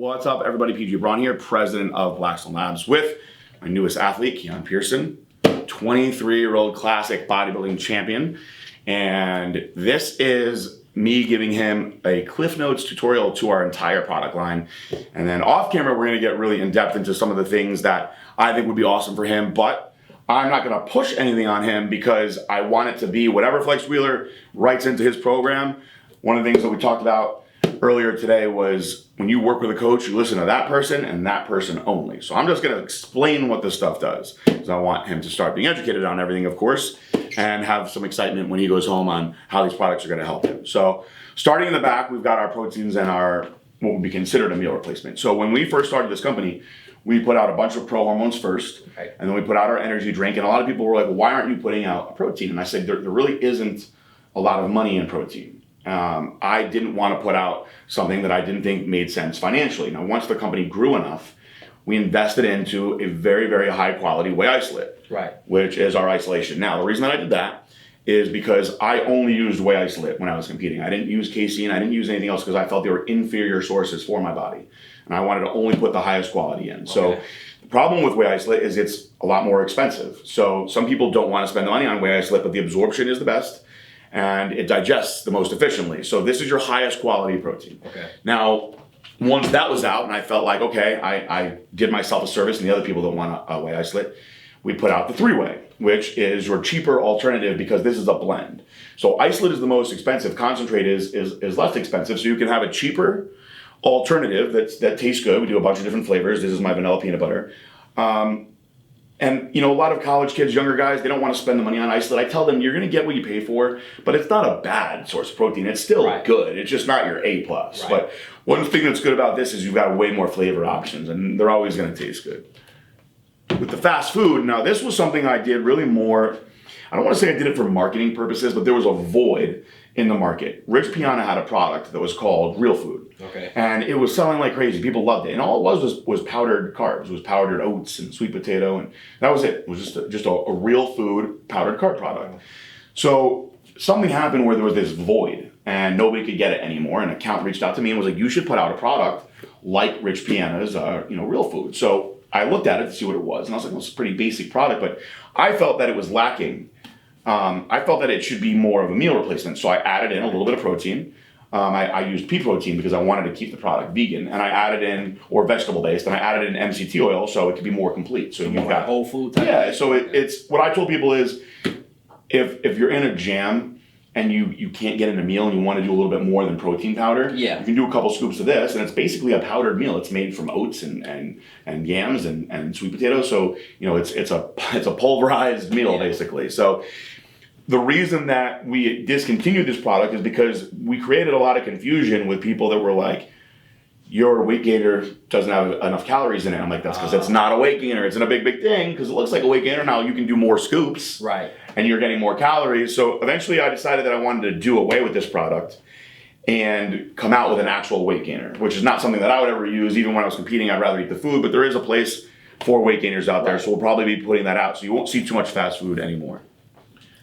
What's up, everybody? PG Braun here, president of Blackstone Labs, with my newest athlete, Keone Pearson, 23-year-old classic bodybuilding champion. And this is me giving him a Cliff Notes tutorial to our entire product line. And then off camera, we're gonna get really in depth into some of the things that I think would be awesome for him, but I'm not gonna push anything on him because I want it to be whatever Flex Wheeler writes into his program. One of the things that we talked about earlier today was when you work with a coach, you listen to that person and that person only. So I'm just gonna explain what this stuff does, because I want him to start being educated on everything, of course, and have some excitement when he goes home on how these products are gonna help him. So starting in the back, we've got our proteins and our, what would be considered a meal replacement. So when we first started this company, we put out a bunch of pro hormones first, right, and then we put out our energy drink. And a lot of people were like, well, why aren't you putting out a protein? And I said, there really isn't a lot of money in protein. I didn't want to put out something that I didn't think made sense financially. Now, once the company grew enough, we invested into a very, very high quality whey isolate, right, which is our isolation. Now, the reason that I did that is because I only used whey isolate when I was competing. I didn't use casein, I didn't use anything else because I felt they were inferior sources for my body. And I wanted to only put the highest quality in. Okay. So the problem with whey isolate is it's a lot more expensive. So some people don't want to spend the money on whey isolate, but the absorption is the best and it digests the most efficiently. So this is your highest quality protein. Okay. Now, once that was out and I felt like, okay, I did myself a service and the other people don't want a whey isolate, we put out the 3-way, which is your cheaper alternative because this is a blend. So isolate is the most expensive, concentrate is less expensive, so you can have a cheaper alternative that tastes good. We do a bunch of different flavors. This is my vanilla peanut butter. And you know, a lot of college kids, younger guys, they don't want to spend the money on isolate. I tell them, you're going to get what you pay for, but it's not a bad source of protein. It's still right, good. It's just not your A+. Right. But one thing that's good about this is you've got way more flavor options, and they're always going to taste good. With the fast food, now this was something I did really more, I don't want to say I did it for marketing purposes, but there was a void in the market. Rich Piana had a product that was called Real Food. Okay. And it was selling like crazy. People loved it. And all it was powdered carbs. It was powdered oats and sweet potato. And that was it. It was just a real food powdered carb product. So something happened where there was this void and nobody could get it anymore. An account reached out to me and was like, you should put out a product like Rich Piana's, Real Food. So I looked at it to see what it was. And I was like, well, it's a pretty basic product, but I felt that it was lacking. I felt that it should be more of a meal replacement. So I added in a little bit of protein. I used pea protein because I wanted to keep the product vegan, and I added in, or vegetable based, and I added in MCT oil so it could be more complete. So you've got whole food type. Yeah. So it's what I told people is, if you're in a jam and you can't get in a meal and you want to do a little bit more than protein powder, you can do a couple scoops of this, and it's basically a powdered meal. It's made from oats and yams and sweet potatoes. So it's a pulverized meal basically. So the reason that we discontinued this product is because we created a lot of confusion with people that were like, your weight gainer doesn't have enough calories in it. I'm like, that's because it's not a weight gainer. It's in a big thing because it looks like a weight gainer. Now you can do more scoops, right, and you're getting more calories. So eventually I decided that I wanted to do away with this product and come out with an actual weight gainer, which is not something that I would ever use. Even when I was competing, I'd rather eat the food, but there is a place for weight gainers out there. So we'll probably be putting that out. So you won't see too much fast food anymore.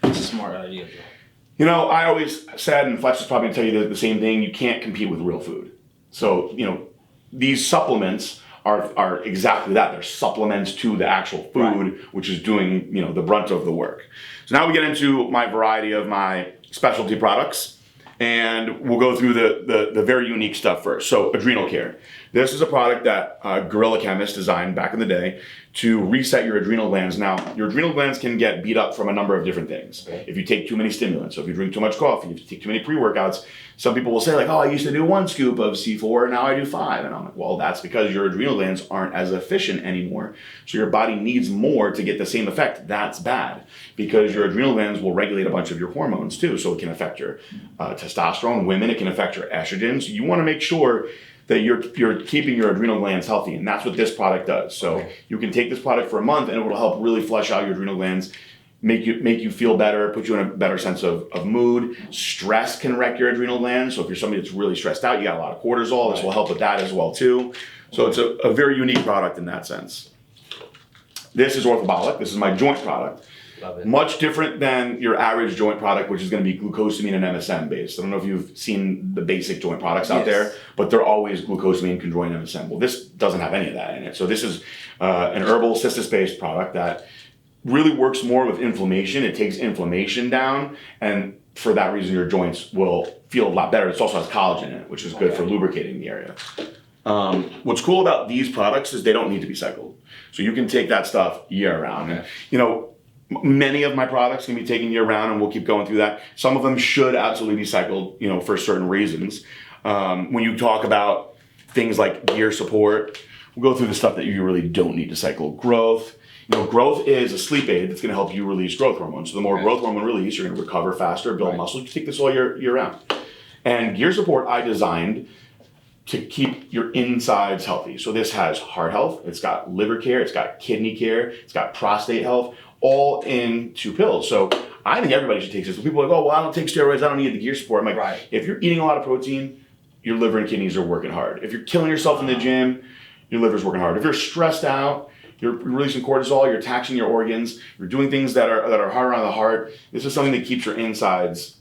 It's a smart idea, Joe. You know, I always said, and Flex is probably going to tell you the same thing, you can't compete with real food. So, these supplements are exactly that. They're supplements to the actual food, which is doing, the brunt of the work. So now we get into my variety of my specialty products, and we'll go through the very unique stuff first. So Adrenal Care. This is a product that Guerrilla Chemist designed back in the day to reset your adrenal glands. Now, your adrenal glands can get beat up from a number of different things. Okay. If you take too many stimulants, so if you drink too much coffee, if you take too many pre-workouts, some people will say like, oh, I used to do 1 scoop of C4, now I do 5. And I'm like, well, that's because your adrenal glands aren't as efficient anymore. So your body needs more to get the same effect. That's bad because your adrenal glands will regulate a bunch of your hormones too. So it can affect your testosterone. Women, it can affect your estrogens. You want to make sure that you're keeping your adrenal glands healthy, and that's what this product does. So you can take this product for a month, and it will help really flush out your adrenal glands, make you feel better, put you in a better sense of mood. Stress can wreck your adrenal glands, so if you're somebody that's really stressed out, you got a lot of cortisol, this will help with that as well too. So it's a very unique product in that sense. This is Orthobolic. This is my joint product. Love it. Much different than your average joint product, which is going to be glucosamine and MSM based. I don't know if you've seen the basic joint products out there, but they're always glucosamine, chondroitin, and MSM. Well, this doesn't have any of that in it. So this is an herbal cistus-based product that really works more with inflammation. It takes inflammation down, and for that reason, your joints will feel a lot better. It also has collagen in it, which is good for lubricating the area. What's cool about these products is they don't need to be cycled. So you can take that stuff year round. And, you know, many of my products can be taken year round, and we'll keep going through that. Some of them should absolutely be cycled, you know, for certain reasons. When you talk about things like gear support, we'll go through the stuff that you really don't need to cycle. Growth. You know, growth is a sleep aid that's going to help you release growth hormone. So the more growth hormone release, you're going to recover faster, build muscle. You take this all year round. And gear support I designed to keep your insides healthy. So this has heart health, it's got liver care, it's got kidney care, it's got prostate health, all in 2 pills. So I think everybody should take this. People are like, oh, well, I don't take steroids, I don't need the gear support. I'm like, if you're eating a lot of protein, your liver and kidneys are working hard. If you're killing yourself in the gym, your liver's working hard. If you're stressed out, you're releasing cortisol, you're taxing your organs, you're doing things that are harder on the heart. This is something that keeps your insides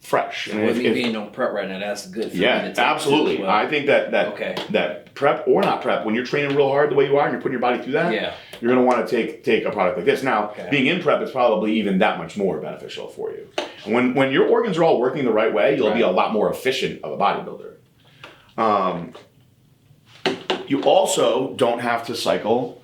fresh. And with me being on prep right now, that's good for me to take. Absolutely. Well. I think that prep or not prep, when you're training real hard the way you are and you're putting your body through that, you're going to want to take a product like this. Now, being in prep is probably even that much more beneficial for you. And when your organs are all working the right way, you'll be a lot more efficient of a bodybuilder. You also don't have to cycle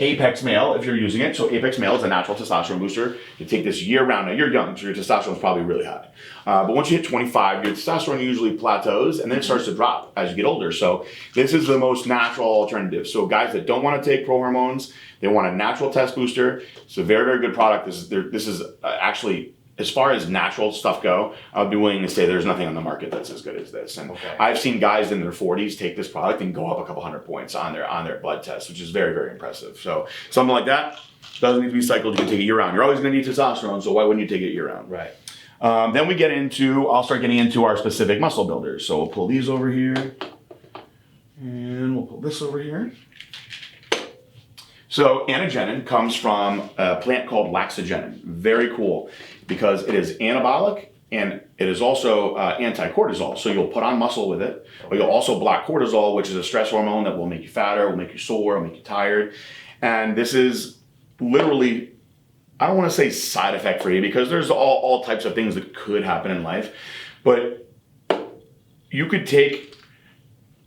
Apex Male if you're using it. So Apex Male is a natural testosterone booster. You take this year round. Now you're young, so your testosterone is probably really high. But once you hit 25, your testosterone usually plateaus and then it starts to drop as you get older. So this is the most natural alternative. So guys that don't want to take pro hormones, they want a natural test booster. It's a very, very good product. This is actually, as far as natural stuff go, I'd be willing to say there's nothing on the market that's as good as this. And I've seen guys in their 40s take this product and go up a couple hundred points on their blood test, which is very, very impressive. So something like that doesn't need to be cycled. You can take it year round. You're always going to need testosterone, so why wouldn't you take it year round? Right. Then I'll start getting into our specific muscle builders. So we'll pull these over here, and we'll pull this over here. So antigenin comes from a plant called laxagenin. Very cool because it is anabolic and it is also anti-cortisol. So you'll put on muscle with it, but you'll also block cortisol, which is a stress hormone that will make you fatter, will make you sore, will make you tired. And this is literally, I don't want to say side effect free because there's all types of things that could happen in life, but you could take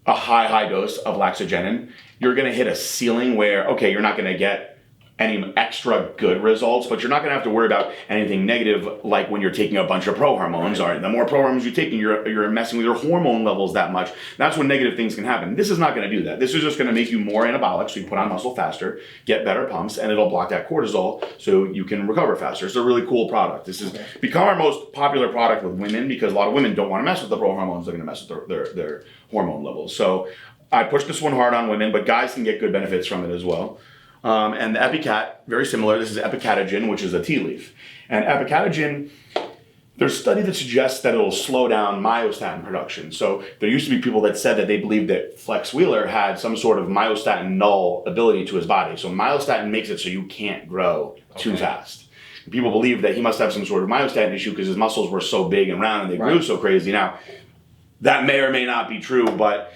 a high dose of laxagenin. You're going to hit a ceiling where, okay, you're not going to get any extra good results, but you're not going to have to worry about anything negative like when you're taking a bunch of pro hormones. Or the more pro hormones you're taking, you're messing with your hormone levels that much. That's when negative things can happen. This is not going to do that. This is just going to make you more anabolic, so you put on muscle faster, get better pumps, and it'll block that cortisol so you can recover faster. It's a really cool product. This has become our most popular product with women because a lot of women don't want to mess with the pro hormones. They're going to mess with their hormone levels. So I push this one hard on women, but guys can get good benefits from it as well. And the Epicat, very similar. This is epicatogen, which is a tea leaf. And epicatogen, there's a study that suggests that it'll slow down myostatin production. So there used to be people that said that they believed that Flex Wheeler had some sort of myostatin null ability to his body. So myostatin makes it so you can't grow too fast. People believe that he must have some sort of myostatin issue because his muscles were so big and round and they grew so crazy. Now, that may or may not be true, but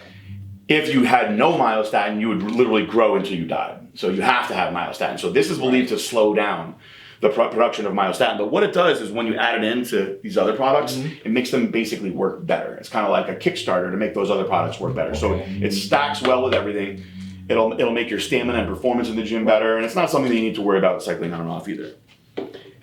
if you had no myostatin, you would literally grow until you died. So you have to have myostatin. So this is believed to slow down the production of myostatin. But what it does is when you add it into these other products, it makes them basically work better. It's kind of like a Kickstarter to make those other products work better. So it stacks well with everything. It'll make your stamina and performance in the gym better. And it's not something that you need to worry about cycling on and off either.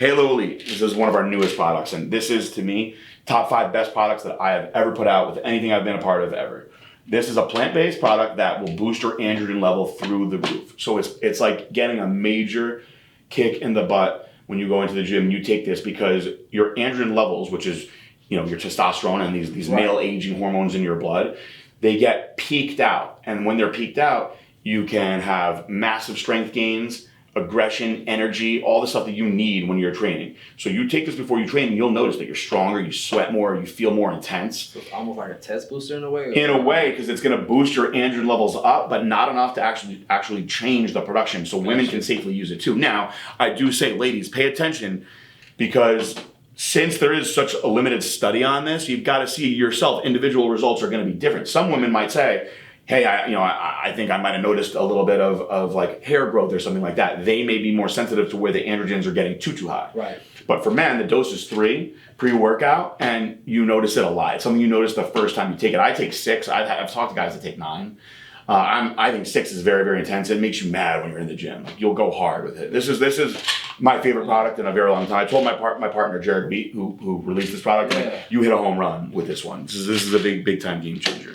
Halo Elite. This is one of our newest products. And this is, to me, top 5 best products that I have ever put out with anything I've been a part of ever. This is a plant-based product that will boost your androgen level through the roof. So it's like getting a major kick in the butt when you go into the gym and you take this because your androgen levels, which is, you know, your testosterone and these male aging hormones in your blood, they get peaked out. And when they're peaked out, you can have massive strength gains, aggression, energy, all the stuff that you need when you're training. So you take this before you train and you'll notice that you're stronger, you sweat more, you feel more intense. So it's almost like a test booster in a way? In a way, because it's going to boost your androgen levels up, but not enough to actually change the production. So women can safely use it too. Now, I do say, ladies, pay attention, because since there is such a limited study on this, you've got to see yourself. Individual results are going to be different. Some women might say, hey, I think I might have noticed a little bit of like hair growth or something like that. They may be more sensitive to where the androgens are getting too high. Right. But for men, the dose is 3 pre-workout, and you notice it a lot. It's something you notice the first time you take it. I take 6. I've talked to guys that take 9. I think 6 is very, very intense. It makes you mad when you're in the gym. Like, you'll go hard with it. This is my favorite product in a very long time. I told my partner Jared Wheat, who released this product, you hit a home run with this one. This is a big time game changer.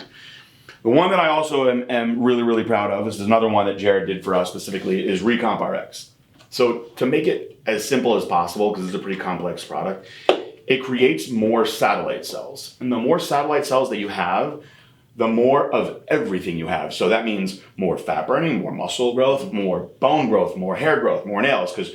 The one that I also am really, really proud of, this is another one that Jared did for us specifically, is Recon Pyrex. So to make it as simple as possible, because it's a pretty complex product, it creates more satellite cells. And the more satellite cells that you have, the more of everything you have. So that means more fat burning, more muscle growth, more bone growth, more hair growth, more nails, because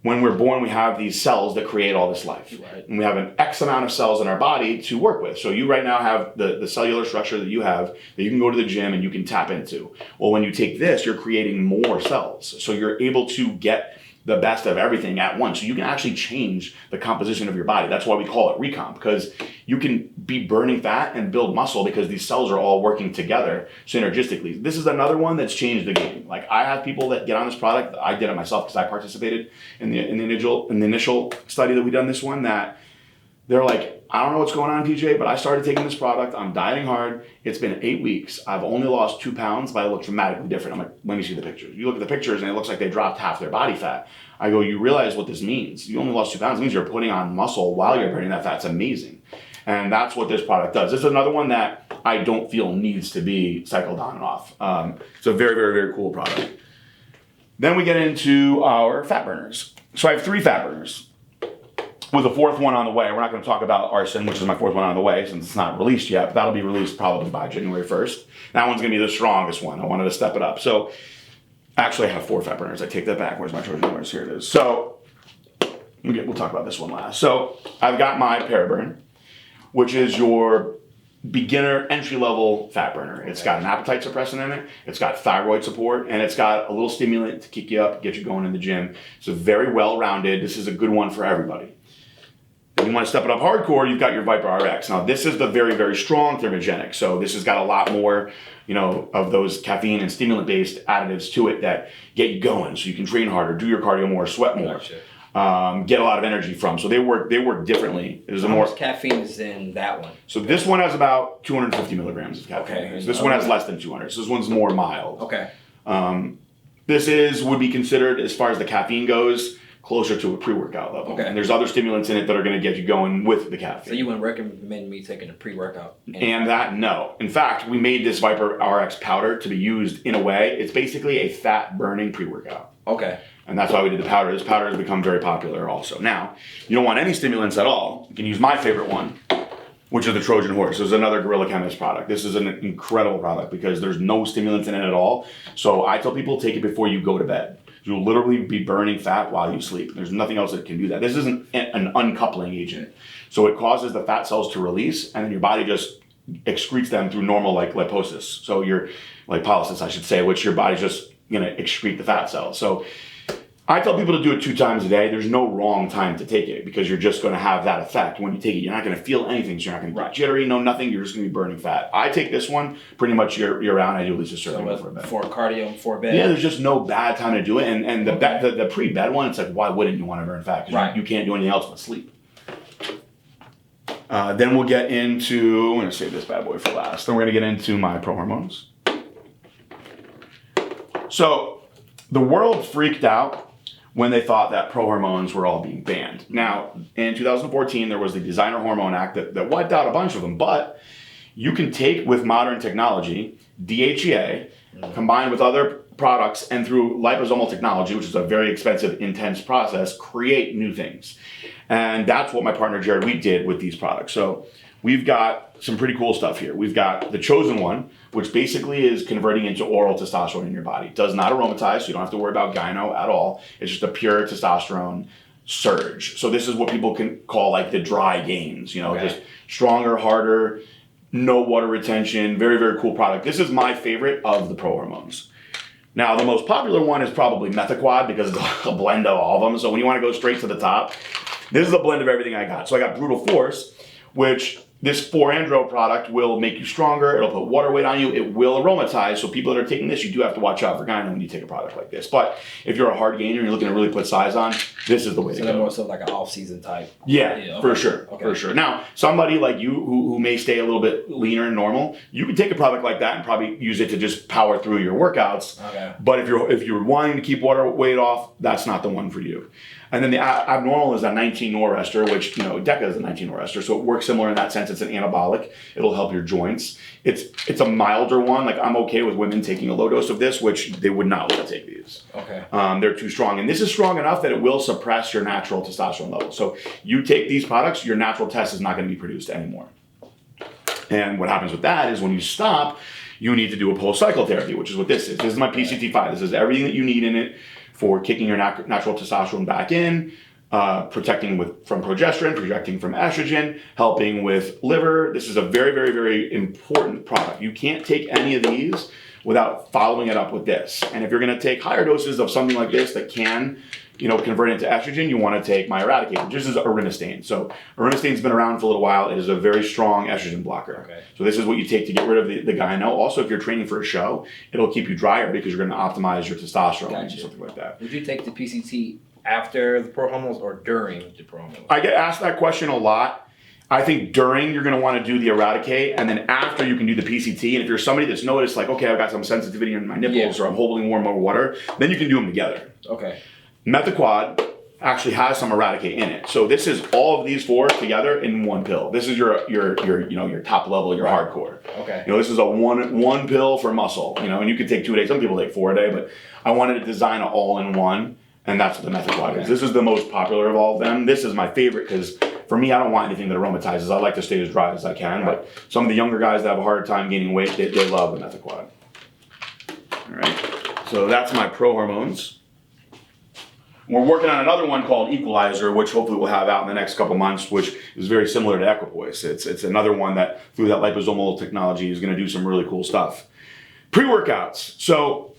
when we're born, we have these cells that create all this life. Right. And we have an X amount of cells in our body to work with. So you right now have the cellular structure that you have that you can go to the gym and you can tap into. Well, when you take this, you're creating more cells. So you're able to get the best of everything at once. So you can actually change the composition of your body. That's why we call it Recon, because you can be burning fat and build muscle because these cells are all working together synergistically. This is another one that's changed the game. Like, I have people that get on this product. I did it myself because I participated in the initial study that we done this one, that they're like, I don't know what's going on, PJ, but I started taking this product. I'm dieting hard. It's been 8 weeks. I've only lost 2 pounds, but I look dramatically different. I'm like, let me see the pictures. You look at the pictures and it looks like they dropped half their body fat. I go, you realize what this means? You only lost 2 pounds. It means you're putting on muscle while you're burning that fat. It's amazing. And that's what this product does. It's another one that I don't feel needs to be cycled on and off. It's a very, very, very cool product. Then we get into our fat burners. So I have 3 fat burners, with a 4th one on the way. We're not going to talk about Arson, which is my 4th one on the way, since it's not released yet. But that'll be released probably by January 1st. That one's going to be the strongest one. I wanted to step it up. So actually, I have 4 fat burners. I take that back. Where's my Trojan horse? Here it is. So we'll talk about this one last. So I've got my Paraburn, which is your beginner entry-level fat burner. It's got an appetite suppressant in it. It's got thyroid support, and it's got a little stimulant to kick you up, get you going in the gym. It's a very well-rounded. This is a good one for everybody. If you want to step it up hardcore, you've got your Viper RX. Now, this is the very, very strong thermogenic. So this has got a lot more, of those caffeine and stimulant-based additives to it that get you going, so you can train harder, do your cardio more, sweat more, get a lot of energy from. So they work differently. There's How much caffeine is in that one? So this one has about 250 milligrams of caffeine. Okay. So this one has less than 200. So this one's more mild. Okay. This would be considered, as far as the caffeine goes, closer to a pre-workout level. Okay. And there's other stimulants in it that are going to get you going with the caffeine. So you wouldn't recommend me taking a pre-workout? And that, no. In fact, we made this Viper RX powder to be used in a way. It's basically a fat-burning pre-workout. Okay. And that's why we did the powder. This powder has become very popular also. Now, you don't want any stimulants at all. You can use my favorite one, which is the Trojan Horse. This is another Gorilla Chemist product. This is an incredible product because there's no stimulants in it at all. So I tell people, take it before you go to bed. You'll literally be burning fat while you sleep. There's nothing else that can do that. This isn't an uncoupling agent. So it causes the fat cells to release, and then your body just excretes them through normal, like, lipolysis. So your lipolysis, I should say, which your body's just going to excrete the fat cells. So I tell people to do it 2 times a day. There's no wrong time to take it because you're just going to have that effect. When you take it, you're not going to feel anything. So you're not going to get jittery, nothing. You're just going to be burning fat. I take this one pretty much year-round. I do at least a serving before bed. For cardio, before bed? Yeah, there's just no bad time to do it. And the pre-bed one, it's like, why wouldn't you want to burn fat? Because you can't do anything else but sleep. Then we'll get into, I'm going to save this bad boy for last. Then we're going to get into my pro hormones. So the world freaked out when they thought that pro hormones were all being banned. Now, in 2014, there was the Designer Hormone Act that wiped out a bunch of them, but you can take, with modern technology, DHEA, combined with other products, and through liposomal technology, which is a very expensive, intense process, create new things. And that's what my partner Jared Wheat did with these products. So we've got some pretty cool stuff here. We've got the Chosen One, which basically is converting into oral testosterone in your body. It does not aromatize, so you don't have to worry about gyno at all. It's just a pure testosterone surge. So this is what people can call like the dry gains, just stronger, harder, no water retention, very, very cool product. This is my favorite of the pro hormones. Now, the most popular one is probably Methaquad because it's a blend of all of them. So when you want to go straight to the top, this is a blend of everything I got. So I got Brutal Force, which this 4-andro product will make you stronger. It'll put water weight on you. It will aromatize. So people that are taking this, you do have to watch out for gyno when you take a product like this. But if you're a hard gainer and you're looking to really put size on, this is the way to go. So more so like an off-season type. Yeah, Okay. for sure, for sure. Now, somebody like you who may stay a little bit leaner and normal, you can take a product like that and probably use it to just power through your workouts. Okay. But if you're wanting to keep water weight off, that's not the one for you. And then the abnormal is a 19 norester, which, DECA is a 19 norester, so it works similar in that sense. It's an anabolic. It'll help your joints. It's a milder one. Like, I'm okay with women taking a low dose of this, which they would not want to take these. Okay. They're too strong. And this is strong enough that it will suppress your natural testosterone level. So you take these products, your natural test is not going to be produced anymore. And what happens with that is when you stop, you need to do a post-cycle therapy, which is what this is. This is my PCT5. This is everything that you need in it for kicking your natural testosterone back in, protecting from progesterone, protecting from estrogen, helping with liver. This is a very, very, very important product. You can't take any of these without following it up with this. And if you're going to take higher doses of something like this that can, convert into estrogen, you want to take my Eradicate, which is auristatin. So auristatin's been around for a little while. It is a very strong estrogen blocker. Okay. So this is what you take to get rid of the gyno. Also, if you're training for a show, it'll keep you drier because you're going to optimize your testosterone and something like that. Would you take the PCT after the pro hormones or during the pro hormones? I get asked that question a lot. I think during you're going to want to do the Eradicate, and then after you can do the PCT. And if you're somebody that's noticed like, okay, I've got some sensitivity in my nipples or I'm holding more and more water, then you can do them together. Okay. Methaquad actually has some Eradicate in it. So this is all of these four together in one pill. This is your top level, your hardcore. Okay. This is a one pill for muscle, and you could take 2 a day. Some people take 4 a day, but I wanted to design it all in one, and that's what the Methaquad is. This is the most popular of all of them. This is my favorite because for me, I don't want anything that aromatizes. I like to stay as dry as I can, but some of the younger guys that have a hard time gaining weight, they love the Methaquad. All right, so that's my pro hormones. We're working on another one called Equalizer, which hopefully we'll have out in the next couple months, which is very similar to Equipoise. It's another one that, through that liposomal technology, is going to do some really cool stuff. Pre-workouts. So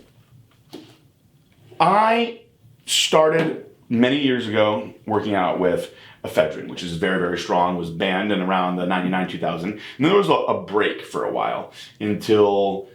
I started many years ago working out with ephedrine, which is very, very strong, was banned in around the 99-2000. And then there was a break for a while until,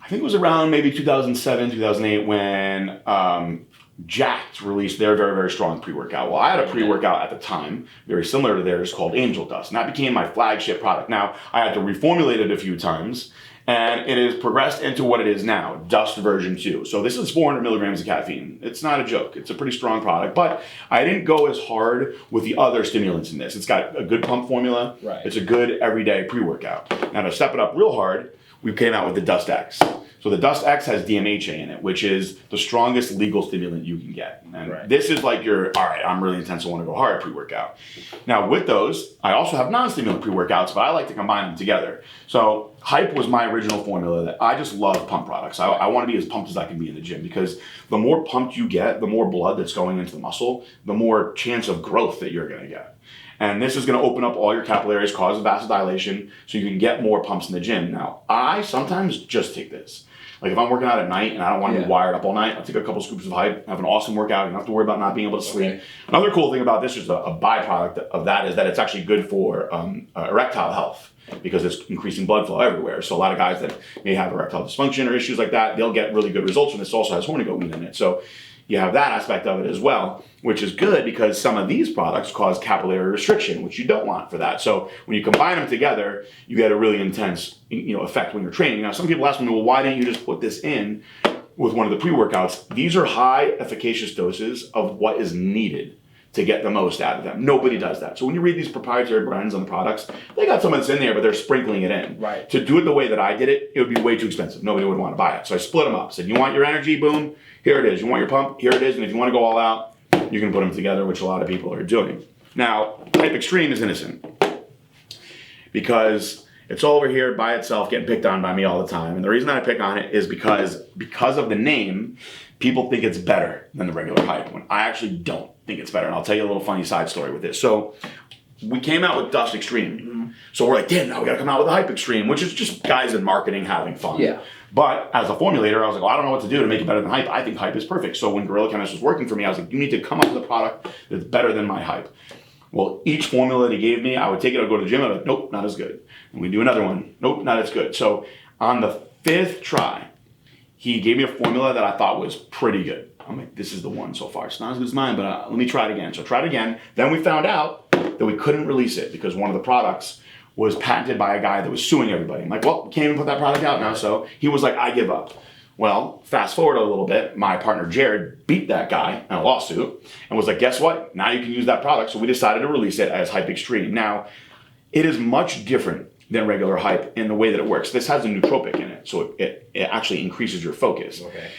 I think it was around maybe 2007, 2008 when Jacked released their very, very strong pre-workout. Well, I had a pre-workout at the time, very similar to theirs, called Angel Dust, and that became my flagship product. Now, I had to reformulate it a few times, and it has progressed into what it is now, Dust version 2. So this is 400 milligrams of caffeine. It's not a joke. It's a pretty strong product, but I didn't go as hard with the other stimulants in this. It's got a good pump formula. Right. It's a good everyday pre-workout. Now, to step it up real hard, we came out with the Dust X. So the Dust X has DMHA in it, which is the strongest legal stimulant you can get. And this is like your, all right, I'm really intense, I want to go hard pre-workout. Now with those, I also have non-stimulant pre-workouts, but I like to combine them together. So Hype was my original formula that I just love pump products. I want to be as pumped as I can be in the gym because the more pumped you get, the more blood that's going into the muscle, the more chance of growth that you're going to get. And this is going to open up all your capillaries, cause vasodilation, so you can get more pumps in the gym. Now, I sometimes just take this. Like if I'm working out at night and I don't want to be wired up all night, I'll take a couple scoops of Hype, have an awesome workout, you don't have to worry about not being able to sleep. Another cool thing about this is a byproduct of that is that it's actually good for erectile health because it's increasing blood flow everywhere. So a lot of guys that may have erectile dysfunction or issues like that, they'll get really good results from this. It also has hornigoat in it. So you have that aspect of it as well, which is good because some of these products cause capillary restriction, which you don't want for that. So when you combine them together, you get a really intense effect when you're training. Now, some people ask me, well, why didn't you just put this in with one of the pre-workouts? These are high efficacious doses of what is needed to get the most out of them. Nobody does that. So when you read these proprietary brands on the products, they got some that's in there, but they're sprinkling it in. Right. To do it the way that I did it, it would be way too expensive. Nobody would want to buy it. So I split them up. Said, you want your energy? Boom. Here it is. You want your pump? Here it is. And if you want to go all out, you can put them together, which a lot of people are doing. Now, Hype Xtreme is innocent. because it's all over here by itself getting picked on by me all the time. And the reason I pick on it is because of the name, people think it's better than the regular hype, when I actually don't think it's better. And I'll tell you a little funny side story with this. So we came out with Dust Xtreme. Mm-hmm. So we're like, damn, now we gotta come out with a Hype Xtreme, which is just guys in marketing having fun. Yeah. But as a formulator, I was like, well, I don't know what to do to make it better than Hype. I think Hype is perfect. So when Gorilla Chemist was working for me, I was like, you need to come up with a product that's better than my Hype. Well, each formula that he gave me, I would take it, I'd go to the gym, I'd be like, nope, not as good. And we'd do another one, nope, not as good. So on the 5th try, he gave me a formula that I thought was pretty good. I'm like, this is the one so far. It's not as good as mine, but let me try it again. So I tried it again. Then we found out that we couldn't release it because one of the products was patented by a guy that was suing everybody. I'm like, well, we can't even put that product out now. So he was like, I give up. Well, fast forward a little bit, my partner Jared beat that guy in a lawsuit and was like, guess what? Now you can use that product. So we decided to release it as Hype Xtreme. Now, it is much different than regular Hype in the way that it works. This has a nootropic in it, so it actually increases your focus. Okay.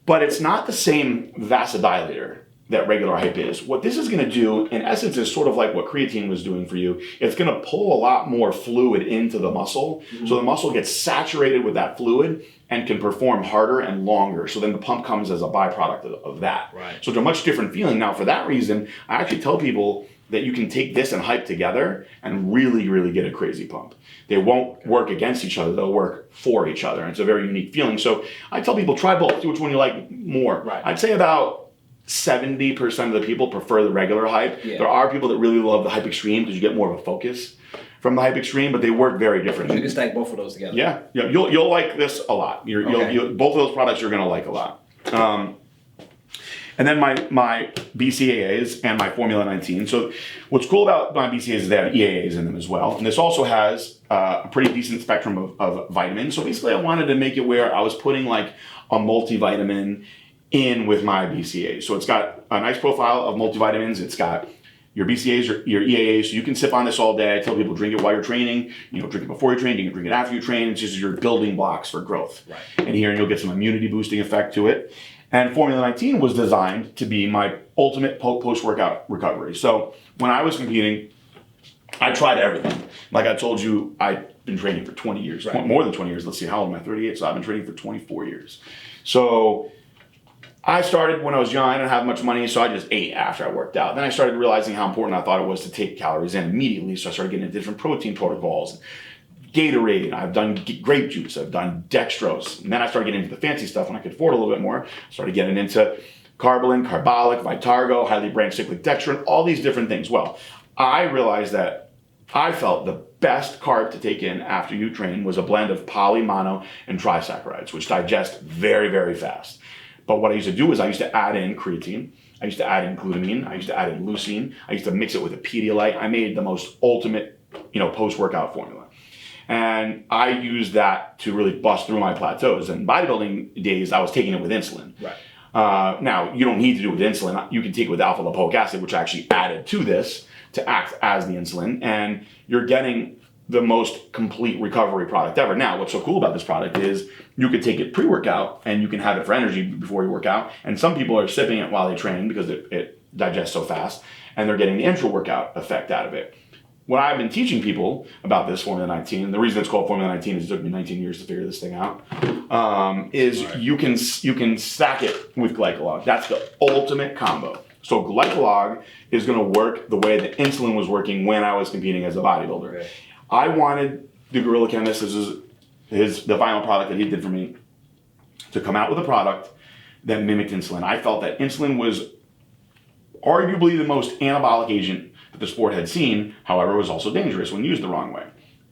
But it's not the same vasodilator that regular Hype is. What this is gonna do, in essence, is sort of like what creatine was doing for you. It's gonna pull a lot more fluid into the muscle, so the muscle gets saturated with that fluid and can perform harder and longer. So then the pump comes as a byproduct of that. Right. So it's a much different feeling. Now, for that reason, I actually tell people that you can take this and Hype together and really, really get a crazy pump. They won't work against each other, they'll work for each other. And it's a very unique feeling. So I tell people, try both, see which one you like more. Right. I'd say about 70% of the people prefer the regular Hype. Yeah. There are people that really love the Hype Xtreme because you get more of a focus from the Hype Xtreme, but they work very differently. You can stack both of those together. Yeah, you'll like this a lot. Both of those products you're gonna like a lot. And then my BCAAs and my Formula 19. So what's cool about my BCAAs is they have EAAs in them as well. And this also has a pretty decent spectrum of vitamins. So basically I wanted to make it where I was putting like a multivitamin in with my BCAAs. So it's got a nice profile of multivitamins. It's got your BCAAs, your EAAs, so you can sip on this all day. I tell people drink it while you're training. Drink it before you train. You can drink it after you train. It's just your building blocks for growth. Right. And here you'll get some immunity boosting effect to it. And Formula 19 was designed to be my ultimate post-workout recovery. So when I was competing, I tried everything. Like I told you, I've been training for 20 years, right. More than 20 years. Let's see, how old am I? 38. So I've been training for 24 years. So I started when I was young. I didn't have much money, so I just ate after I worked out. Then I started realizing how important I thought it was to take calories in immediately. So I started getting into different protein protocols. Gatorade, I've done grape juice, I've done dextrose. And then I started getting into the fancy stuff when I could afford a little bit more. Started getting into Carbolin, Carbolic, Vitargo, highly branched cyclic dextrin, all these different things. Well, I realized that I felt the best carb to take in after you train was a blend of poly, mono, and trisaccharides, which digest very, very fast. But what I used to do is I used to add in creatine, I used to add in glutamine, I used to add in leucine, I used to mix it with a Pedialyte. I made the most ultimate, post-workout formula. And I used that to really bust through my plateaus. And bodybuilding days, I was taking it with insulin. Right. Now, you don't need to do it with insulin. You can take it with alpha lipoic acid, which I actually added to this to act as the insulin. And you're getting the most complete recovery product ever. Now, what's so cool about this product is you could take it pre-workout and you can have it for energy before you work out. And some people are sipping it while they train because it digests so fast. And they're getting the intra-workout effect out of it. What I've been teaching people about this Formula 19, the reason it's called Formula 19 is it took me 19 years to figure this thing out, is right. you can stack it with glycolog. That's the ultimate combo. So glycolog is going to work the way that insulin was working when I was competing as a bodybuilder. Okay. I wanted the Gorilla Chemist, this is the final product that he did for me, to come out with a product that mimicked insulin. I felt that insulin was arguably the most anabolic agent that the sport had seen, however, it was also dangerous when used the wrong way.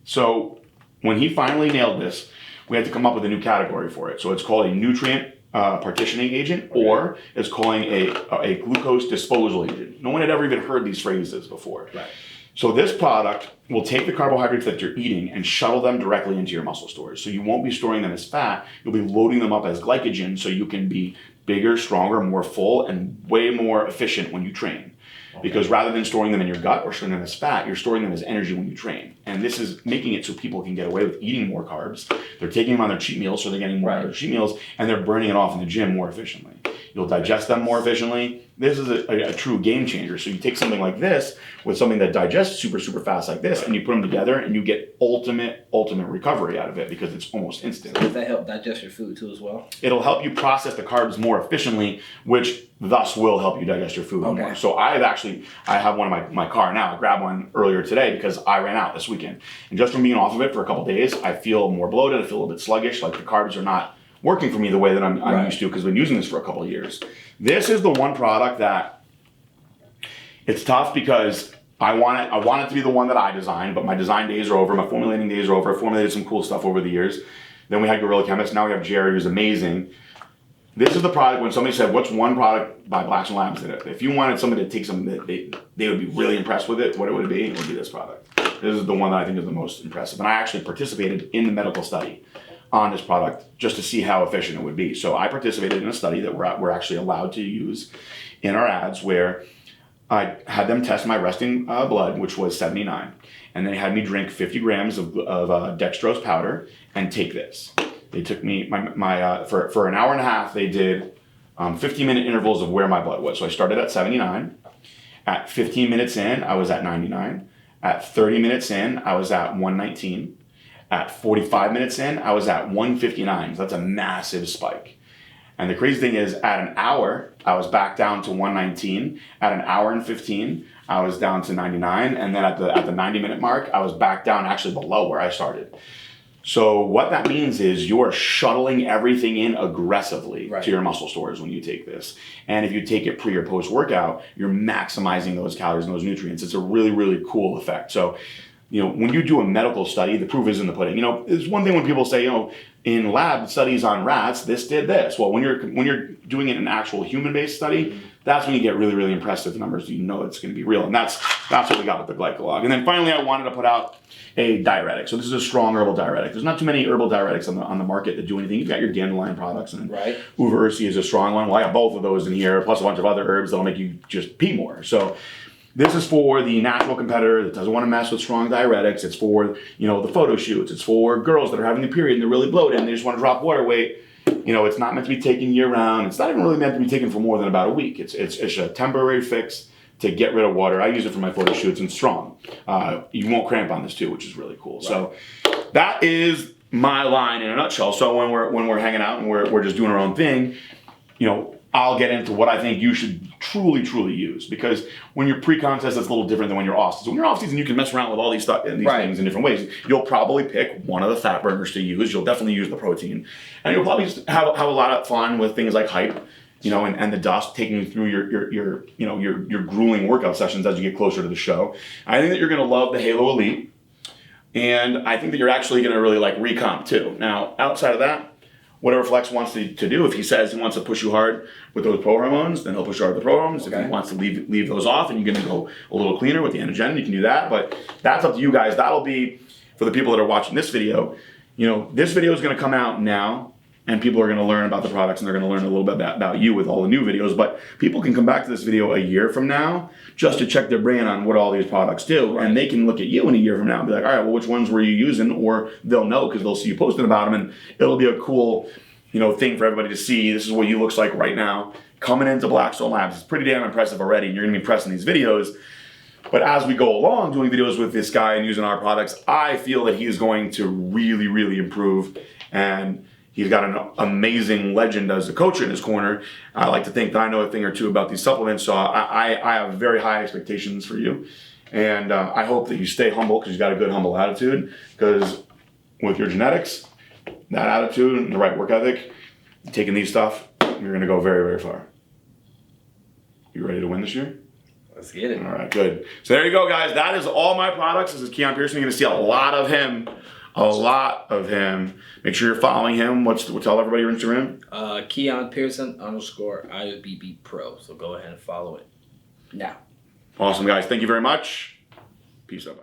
So when he finally nailed this, we had to come up with a new category for it. So it's called a nutrient partitioning agent, or it's calling a glucose disposal agent. No one had ever even heard these phrases before. Right. So this product will take the carbohydrates that you're eating and shuttle them directly into your muscle stores. So you won't be storing them as fat, you'll be loading them up as glycogen so you can be bigger, stronger, more full, and way more efficient when you train. Okay. Because rather than storing them in your gut or storing them as fat, you're storing them as energy when you train. And this is making it so people can get away with eating more carbs. They're taking them on their cheat meals, so they're getting more out of their cheat meals, and they're burning it off in the gym more efficiently. You'll digest them more efficiently. This is a true game changer. So you take something like this with something that digests super, super fast like this, and you put them together, and you get ultimate recovery out of it because it's almost instant. Does that help digest your food too as well? It'll help you process the carbs more efficiently, which thus will help you digest your food more. So I have one in my car now. I grabbed one earlier today because I ran out this weekend. And just from being off of it for a couple days, I feel more bloated. I feel a little bit sluggish, like the carbs are not working for me the way that I'm used to because I've been using this for a couple of years. This is the one product that it's tough because I want it to be the one that I designed, but my design days are over, my formulating days are over. I formulated some cool stuff over the years. Then we had Gorilla Chemist. Now we have Jared, who's amazing. This is the product when somebody said, what's one product by Blackstone Labs that if you wanted somebody to take something that they would be really impressed with it, what it would be this product. This is the one that I think is the most impressive. And I actually participated in the medical study on this product just to see how efficient it would be. So I participated in a study that we're actually allowed to use in our ads where I had them test my resting blood, which was 79. And they had me drink 50 grams of dextrose powder and take this. They took me, for an hour and a half, they did 15-minute intervals of where my blood was. So I started at 79. At 15 minutes in, I was at 99. At 30 minutes in, I was at 119. At 45 minutes in, I was at 159. So that's a massive spike. And the crazy thing is, at an hour, I was back down to 119. At an hour and 15, I was down to 99. And then at the 90-minute mark, I was back down actually below where I started. So what that means is you're shuttling everything in aggressively to your muscle stores when you take this. And if you take it pre or post workout, you're maximizing those calories and those nutrients. It's a really, really cool effect. So, when you do a medical study, the proof is in the pudding. It's one thing when people say, in lab studies on rats, this did this. Well, when you're doing it in an actual human-based study, that's when you get really, really impressive numbers. You know it's going to be real. And that's what we got with the glycolog. And then finally, I wanted to put out a diuretic. So this is a strong herbal diuretic. There's not too many herbal diuretics on the market that do anything. You've got your dandelion products, and Uva Ursi is a strong one. Well, I have both of those in here, plus a bunch of other herbs that'll make you just pee more. So this is for the natural competitor that doesn't want to mess with strong diuretics. It's for, the photo shoots. It's for girls that are having a period and they're really bloated and they just want to drop water weight. It's not meant to be taken year round. It's not even really meant to be taken for more than about a week. It's a temporary fix to get rid of water. I use it for my photo shoots and strong. You won't cramp on this too, which is really cool. Right. So that is my line in a nutshell. So when we're hanging out and we're just doing our own thing, I'll get into what I think you should truly use, because when you're pre-contest, it's a little different than when you're off-season. When you're off-season, you can mess around with all these things in different ways. You'll probably pick one of the fat burners to use. You'll definitely use the protein, and you'll probably just have a lot of fun with things like hype, and the dust, taking you through your grueling workout sessions as you get closer to the show. I think that you're going to love the Halo Elite, and I think that you're actually going to really like Recon too. Now, outside of that, whatever Flex wants to do, if he says he wants to push you hard with those pro hormones, then he'll push you hard with the pro hormones. If he wants to leave those off and you're going to go a little cleaner with the Anagen, you can do that. But that's up to you guys. That'll be for the people that are watching this video. This video is going to come out now, and people are going to learn about the products, and they're going to learn a little bit about you with all the new videos. But people can come back to this video a year from now just to check their brain on what all these products do. And they can look at you in a year from now and be like, all right, well, which ones were you using? Or they'll know because they'll see you posting about them, and it'll be a cool thing for everybody to see. This is what you looks like right now coming into Blackstone Labs. It's pretty damn impressive already, and you're going to be impressed in these videos. But as we go along doing videos with this guy and using our products, I feel that he is going to really, really improve. And he's got an amazing legend as a coach in his corner. I like to think that I know a thing or two about these supplements, so I have very high expectations for you. And I hope that you stay humble, because you've got a good, humble attitude. Because with your genetics, that attitude, and the right work ethic, taking these stuff, you're going to go very, very far. You ready to win this year? Let's get it. All right, good. So there you go, guys. That is all my products. This is Keone Pearson. You're going to see a lot of him. Make sure you're following him. Tell everybody your Instagram. Keone Pearson _ IFBB Pro. So go ahead and follow it now. Awesome, guys. Thank you very much. Peace out.